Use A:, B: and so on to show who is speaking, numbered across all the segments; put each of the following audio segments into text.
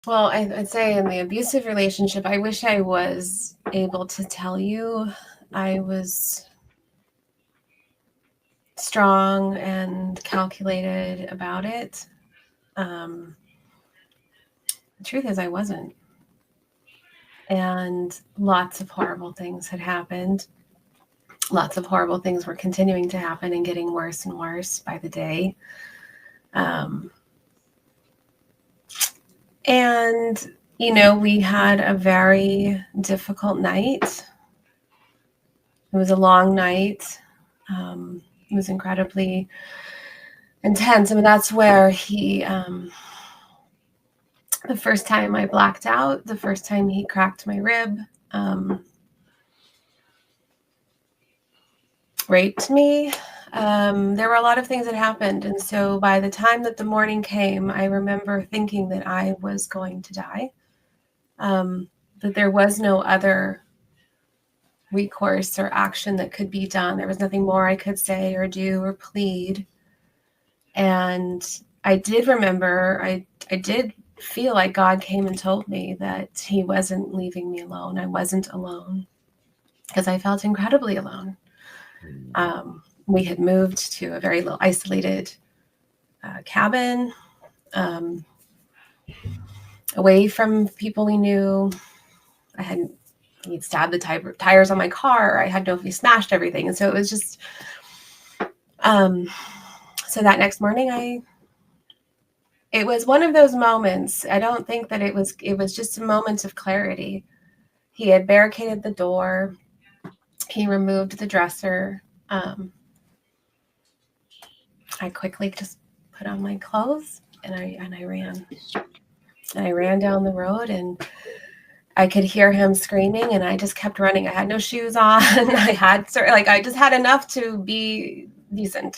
A: Well, I'd say in the abusive relationship, I wish I was able to tell you I was strong and calculated about it. The truth is, I wasn't. And lots of horrible things had happened. Lots of horrible things were continuing to happen and getting worse and worse by the day. And, we had a very difficult night. It was a long night. It was incredibly intense. I mean, that's where the first time I blacked out, the first time he cracked my rib, raped me. There were a lot of things that happened. And so by the time that the morning came, I remember thinking that I was going to die, that there was no other recourse or action that could be done. There was nothing more I could say or do or plead. And I did remember, I did feel like God came and told me that he wasn't leaving me alone. I wasn't alone, because I felt incredibly alone. We had moved to a very little isolated cabin, away from people we knew. He'd stabbed the tires on my car. I had he smashed everything. And so it was just, so that next morning, it was one of those moments. I don't think that it was just a moment of clarity. He had barricaded the door. He removed the dresser. I quickly just put on my clothes and I ran. And I ran down the road, and I could hear him screaming, and I just kept running. I had no shoes on. I just had enough to be decent.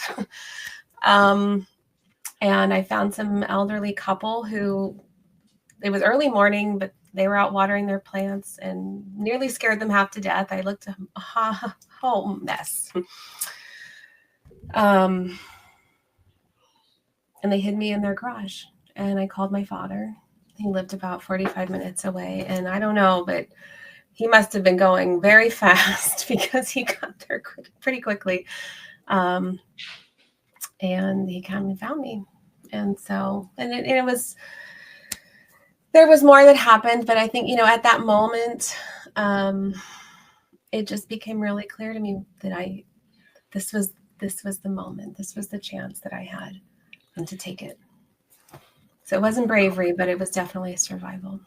A: And I found some elderly couple who, it was early morning, but they were out watering their plants and nearly scared them half to death. I looked a whole mess. And they hid me in their garage, and I called my father. He lived about 45 minutes away, and I don't know, but he must have been going very fast because he got there pretty quickly. And he came and found me. And so, it was, there was more that happened, but I think, at that moment, it just became really clear to me that this was the moment, this was the chance that I had, and to take it. So it wasn't bravery, but it was definitely survival.